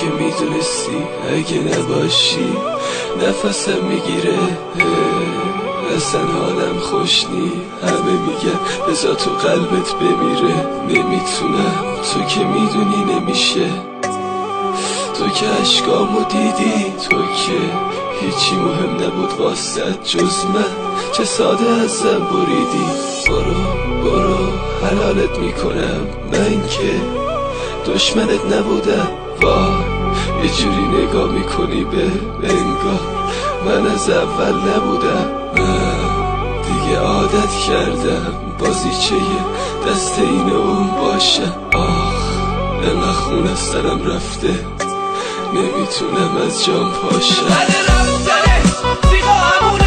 که میدونستی اگه نباشی نفسم میگیره، اصلا حالم خوش نی. همه میگن بذار تو قلبت بمیره، نمیتونم، تو که میدونی نمیشه. تو که عشقامو دیدی، تو که هیچی مهم نبود واسه جز من، چه ساده ازم بریدی. برو حلالت میکنم، من که دشمنت نبودم. وای یه جوری نگاه میکنی به انگار من از اول نبودم. من دیگه عادت کردم بازیچه دست این اون باشم. انقدر خون از سرم رفته نمیتونم از جام پاشم. بعد رفتنه سیگا همونه